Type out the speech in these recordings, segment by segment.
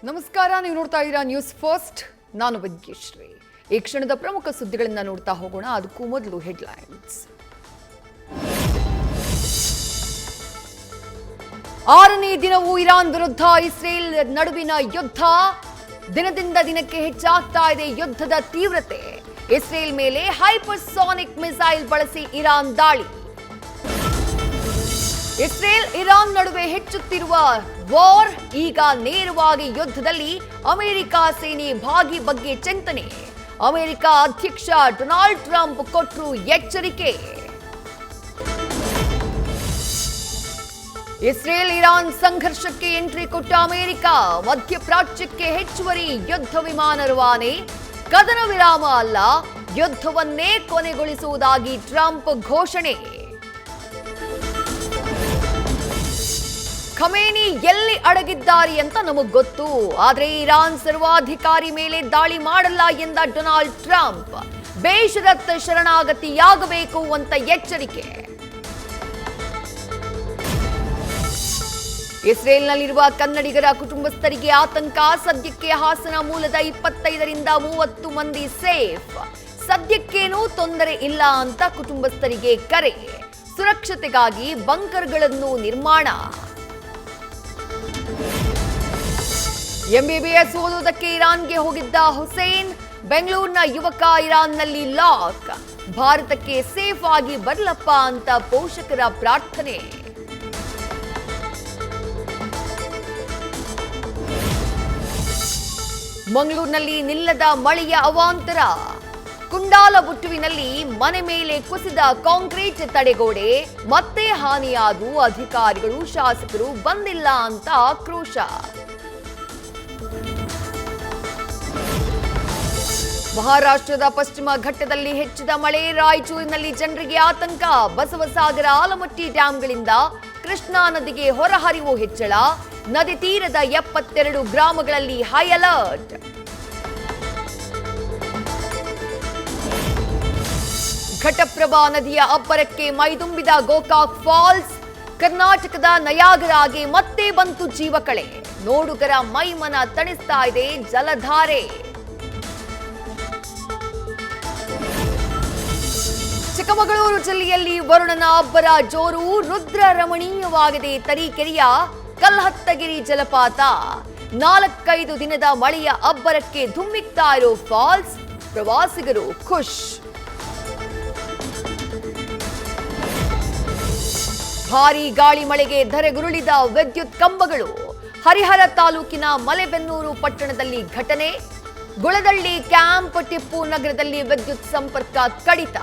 ನಮಸ್ಕಾರ, ನೀವು ನೋಡ್ತಾ ಇದ್ದೀರಾ ನ್ಯೂಸ್ ಫಸ್ಟ್. ನಾನು ವಿದ್ಯಶ್ರೀ. ಈ ಕ್ಷಣದ ಪ್ರಮುಖ ಸುದ್ದಿಗಳನ್ನ ನೋಡ್ತಾ ಹೋಗೋಣ. ಅದಕ್ಕೂ ಮೊದಲು ಹೆಡ್ಲೈನ್ಸ್. 6ನೇ ದಿನವೂ ಇರಾನ್ ವಿರುದ್ಧ ಇಸ್ರೇಲ್ ನಡುವಿನ ಯುದ್ಧ. ದಿನದಿಂದ ದಿನಕ್ಕೆ ಹೆಚ್ಚಾಗ್ತಾ ಇದೆ ಯುದ್ಧದ ತೀವ್ರತೆ. ಇಸ್ರೇಲ್ ಮೇಲೆ ಹೈಪರ್ಸಾನಿಕ್ ಮಿಸೈಲ್ ಬಳಸಿ ಇರಾನ್ ದಾಳಿ. ಇಸ್ರೇಲ್ ಇರಾನ್ ನಡುವೆ ಹೆಚ್ಚುತ್ತಿರುವ ವಾರ್. ಈಗ ನೇರವಾಗಿ ಯುದ್ಧದಲ್ಲಿ ಅಮೆರಿಕ ಸೇನೆ ಭಾಗಿ ಬಗ್ಗೆ ಚಿಂತನೆ. ಅಮೆರಿಕ ಅಧ್ಯಕ್ಷ ಡೊನಾಲ್ಡ್ ಟ್ರಂಪ್ ಕೊಟ್ಟರು ಎಚ್ಚರಿಕೆ. ಇಸ್ರೇಲ್ ಇರಾನ್ ಸಂಘರ್ಷಕ್ಕೆ ಎಂಟ್ರಿ ಕೊಟ್ಟ ಅಮೆರಿಕ. ಮಧ್ಯಪ್ರಾಚ್ಯಕ್ಕೆ ಹೆಚ್ಚುವರಿ ಯುದ್ಧ ವಿಮಾನ ರವಾನೆ. ಕದನ ವಿರಾಮ ಅಲ್ಲ, ಯುದ್ಧವನ್ನೇ ಕೊನೆಗೊಳಿಸುವುದಾಗಿ ಟ್ರಂಪ್ ಘೋಷಣೆ. ಖಮೇನಿ ಎಲ್ಲಿ ಅಡಗಿದ್ದಾರೆ ಅಂತ ನಮಗ್ ಗೊತ್ತು, ಆದ್ರೆ ಇರಾನ್ ಸರ್ವಾಧಿಕಾರಿ ಮೇಲೆ ದಾಳಿ ಮಾಡಲ್ಲ ಎಂದ ಡೊನಾಲ್ಡ್ ಟ್ರಂಪ್. ಬೇಷರತ್ ಶರಣಾಗತಿಯಾಗಬೇಕು ಅಂತ ಎಚ್ಚರಿಕೆ. ಇಸ್ರೇಲ್ನಲ್ಲಿರುವ ಕನ್ನಡಿಗರ ಕುಟುಂಬಸ್ಥರಿಗೆ ಆತಂಕ. ಸದ್ಯಕ್ಕೆ ಹಾಸನ ಮೂಲದ 25ರಿಂದ 30 ಮಂದಿ ಸೇಫ್. ಸದ್ಯಕ್ಕೇನೂ ತೊಂದರೆ ಇಲ್ಲ ಅಂತ ಕುಟುಂಬಸ್ಥರಿಗೆ ಕರೆ. ಸುರಕ್ಷತೆಗಾಗಿ ಬಂಕರ್ಗಳನ್ನು ನಿರ್ಮಾಣ. ಎಂಬಿಬಿಎಸ್ ಓದುವುದಕ್ಕೆ ಇರಾನ್ಗೆ ಹೋಗಿದ್ದ ಹುಸೇನ್. ಬೆಂಗಳೂರಿನ ಯುವಕ ಇರಾನ್ನಲ್ಲಿ ಲಾಕ್. ಭಾರತಕ್ಕೆ ಸೇಫ್ ಆಗಿ ಬರ್ಲಪ್ಪ ಅಂತ ಪೋಷಕರ ಪ್ರಾರ್ಥನೆ. ಮಂಗಳೂರಿನಲ್ಲಿ ನಿಲ್ಲದ ಮಳೆಯ ಅವಾಂತರ. ಕುಂಡಾಲಬುಟ್ಟುವಿನಲ್ಲಿ ಮನೆ ಮೇಲೆ ಕುಸಿದ ಕಾಂಕ್ರೀಟ್ ತಡೆಗೋಡೆ. ಮತ್ತೆ ಹಾನಿಯಾದ ಅಧಿಕಾರಿಗಳು ಶಾಸಕರು ಬಂದಿಲ್ಲ ಅಂತ ಆಕ್ರೋಶ. ಮಹಾರಾಷ್ಟ್ರದ ಪಶ್ಚಿಮ ಘಟ್ಟದಲ್ಲಿ ಹೆಚ್ಚಿದ ಮಳೆ. ರಾಯಚೂರಿನಲ್ಲಿ ಜನರಿಗೆ ಆತಂಕ. ಬಸವಸಾಗರ ಆಲಮಟ್ಟಿ ಡ್ಯಾಂಗಳಿಂದ ಕೃಷ್ಣಾ ನದಿಗೆ ಹೊರಹರಿವು ಹೆಚ್ಚಳ. ನದಿ ತೀರದ 72 ಗ್ರಾಮಗಳಲ್ಲಿ ಹೈ ಅಲರ್ಟ್. ಘಟಪ್ರಭಾ ನದಿಯ ಅಬ್ಬರಕ್ಕೆ ಮೈದುಂಬಿದ ಗೋಕಾಕ್ ಫಾಲ್ಸ್. ಕರ್ನಾಟಕದ ನಯಾಗರಾಗೆ ಮತ್ತೆ ಬಂತು ಜೀವಕಳೆ. ನೋಡುಗರ ಮೈಮನ ತಣಿಸ್ತಾ ಇದೆ ಜಲಧಾರೆ. ಚಿಕ್ಕಮಗಳೂರು ಜಿಲ್ಲೆಯಲ್ಲಿ ವರುಣನ ಅಬ್ಬರ ಜೋರು. ರುದ್ರ ರಮಣೀಯವಾಗಿದೆ ತರೀಕೆರೆಯ ಕಲ್ಹತ್ತಗಿರಿ ಜಲಪಾತ. 4-5 ದಿನದ ಮಳೆಯ ಅಬ್ಬರಕ್ಕೆ ಧುಮ್ಮಿಕ್ತಾ ಇರೋ ಫಾಲ್ಸ್. ಪ್ರವಾಸಿಗರು ಖುಷ್. ಭಾರೀ ಗಾಳಿ ಮಳೆಗೆ ಧರೆಗುರುಳಿದ ವಿದ್ಯುತ್ ಕಂಬಗಳು. ಹರಿಹರ ತಾಲೂಕಿನ ಮಲೆಬೆನ್ನೂರು ಪಟ್ಟಣದಲ್ಲಿ ಘಟನೆ. ಗುಳದಳ್ಳಿ ಕ್ಯಾಂಪ್ ಟಿಪ್ಪು ನಗರದಲ್ಲಿ ವಿದ್ಯುತ್ ಸಂಪರ್ಕ ಕಡಿತ.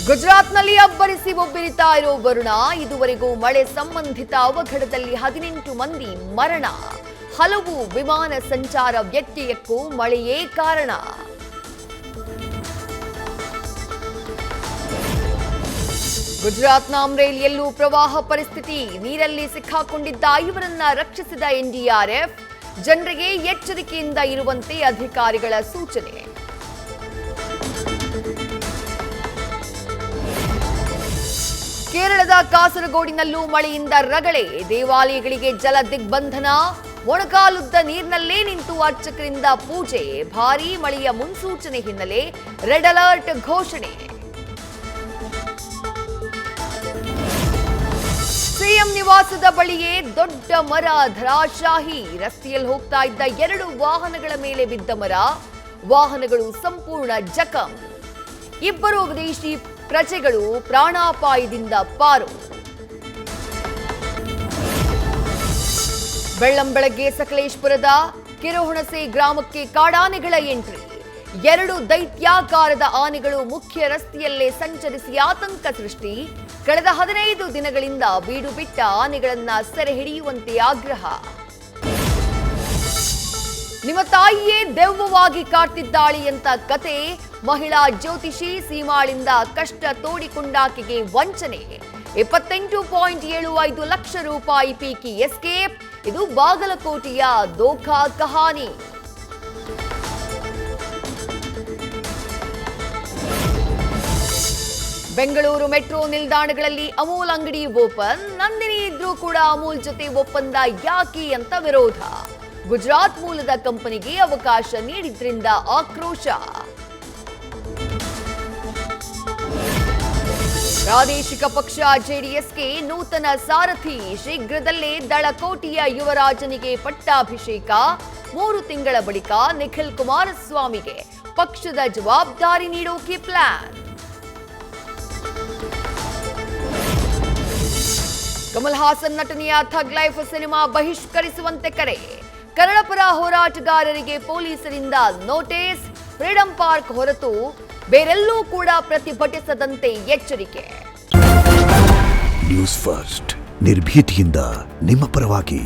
ಗುಜರಾತ್ನಲ್ಲಿ ಅಬ್ಬರಿಸಿ ಒಬ್ಬರಿತಾ ಇರೋ ವರುಣ. ಇದುವರೆಗೂ ಮಳೆ ಸಂಬಂಧಿತ ಅವಘಡದಲ್ಲಿ 18 ಮಂದಿ ಮರಣ. ಹಲವು ವಿಮಾನ ಸಂಚಾರ ವ್ಯತ್ಯಯಕ್ಕೂ ಮಳೆಯೇ ಕಾರಣ. ಗುಜರಾತ್ನ ಅಮ್ರೇಲಿಯಲ್ಲೂ ಪ್ರವಾಹ ಪರಿಸ್ಥಿತಿ. ನೀರಲ್ಲಿ ಸಿಕ್ಕಾಕೊಂಡಿದ್ದ 5ರನ್ನ ರಕ್ಷಿಸಿದ ಎನ್ಡಿಆರ್ಎಫ್. ಜನರಿಗೆ ಎಚ್ಚರಿಕೆಯಿಂದ ಇರುವಂತೆ ಅಧಿಕಾರಿಗಳ ಸೂಚನೆ. ಕೇರಳದ ಕಾಸರಗೋಡಿನಲ್ಲೂ ಮಳೆಯಿಂದ ರಗಳೆ. ದೇವಾಲಯಗಳಿಗೆ ಜಲ ದಿಗ್ಬಂಧನ. ಮೊಣಕಾಲುದ್ದ ನೀರಿನಲ್ಲೇ ನಿಂತು ಅರ್ಚಕರಿಂದ ಪೂಜೆ. ಭಾರೀ ಮಳೆಯ ಮುನ್ಸೂಚನೆ ಹಿನ್ನೆಲೆ ರೆಡ್ ಅಲರ್ಟ್ ಘೋಷಣೆ. ಸಿಎಂ ನಿವಾಸದ ಬಳಿಯೇ ದೊಡ್ಡ ಮರ ಧರಾಶಾಹಿ. ರಸ್ತೆಯಲ್ಲಿ ಹೋಗ್ತಾ ಇದ್ದ 2 ವಾಹನಗಳ ಮೇಲೆ ಬಿದ್ದ ಮರ. ವಾಹನಗಳು ಸಂಪೂರ್ಣ ಜಖಂ. 2 ವಿದೇಶಿ ಪ್ರಜೆಗಳು ಪ್ರಾಣಾಪಾಯದಿಂದ ಪಾರು. ಬೆಳ್ಳಂಬೆಳಗ್ಗೆ ಸಕಲೇಶ್ಪುರದ ಕಿರುಹುಣಸೆ ಗ್ರಾಮಕ್ಕೆ ಕಾಡಾನೆಗಳ ಎಂಟ್ರಿ. 2 ದೈತ್ಯಾಕಾರದ ಆನೆಗಳು ಮುಖ್ಯ ರಸ್ತೆಯಲ್ಲೇ ಸಂಚರಿಸಿ ಆತಂಕ ಸೃಷ್ಟಿ. ಕಳೆದ 15 ದಿನಗಳಿಂದ ಬೀಡು ಬಿಟ್ಟ ಆನೆಗಳನ್ನ ಸೆರೆ ಹಿಡಿಯುವಂತೆ ಆಗ್ರಹ. ನಿಮ್ಮ ತಾಯಿಯೇ ದೆವ್ವವಾಗಿ ಕಾಡ್ತಿದ್ದಾಳಿ ಅಂತ ಕತೆ. ಮಹಿಳಾ ಜ್ಯೋತಿಷಿ ಸೀಮಾಳಿಂದ ಕಷ್ಟ ತೋಡಿಕೊಂಡಾಕೆಗೆ ವಂಚನೆ. 28.75 ಲಕ್ಷ ರೂಪಾಯಿ ಪೈಕಿ ಎಸ್ಕೇಪ್. ಇದು ಬಾಗಲಕೋಟೆಯ ದೋಖಾ ಕಹಾನಿ. ಬೆಂಗಳೂರು ಮೆಟ್ರೋ ನಿಲ್ದಾಣಗಳಲ್ಲಿ ಅಮೂಲ್ ಅಂಗಡಿ ಓಪನ್, ನಂದಿನಿ ಇದ್ರೂ ಕೂಡ ಅಮೂಲ್ ಜೊತೆ ಒಪ್ಪಂದ ಯಾಕೆ ಅಂತ ವಿರೋಧ. ಗುಜರಾತ್ ಮೂಲದ ಕಂಪನಿಗೆ ಅವಕಾಶ ನೀಡಿದ್ರಿಂದ ಆಕ್ರೋಶ. ಪ್ರಾದೇಶಿಕ ಪಕ್ಷ ಜೆಡಿಎಸ್ಗೆ ನೂತನ ಸಾರಥಿ, ಶೀಘ್ರದಲ್ಲೇ ದಳಕೋಟೆಯ ಯುವರಾಜನಿಗೆ ಪಟ್ಟಾಭಿಷೇಕ. 3 ತಿಂಗಳ ಬಳಿಕ ನಿಖಿಲ್ ಕುಮಾರಸ್ವಾಮಿಗೆ ಪಕ್ಷದ ಜವಾಬ್ದಾರಿ ನೀಡೋಕೆ ಪ್ಲಾನ್. ಕಮಲ್ ಹಾಸನ್ ನಟನೆಯ ಥಗ್ ಲೈಫ್ ಸಿನಿಮಾ ಬಹಿಷ್ಕರಿಸುವಂತೆ ಕರೆ. ಕನ್ನಡಪರ ಹೋರಾಟಗಾರರಿಗೆ ಪೊಲೀಸರಿಂದ ನೋಟಿಸ್. ಫ್ರೀಡಂ ಪಾರ್ಕ್ ಹೊರತು ಬೇರೆಲ್ಲೂ ಕೂಡ ಪ್ರತಿಭಟಿಸದಂತೆ ಎಚ್ಚರಿಕೆ. ನ್ಯೂಸ್ ಫಸ್ಟ್ ನಿರ್ಭೀತಿಯಿಂದ ನಿಮ್ಮ ಪರವಾಗಿ.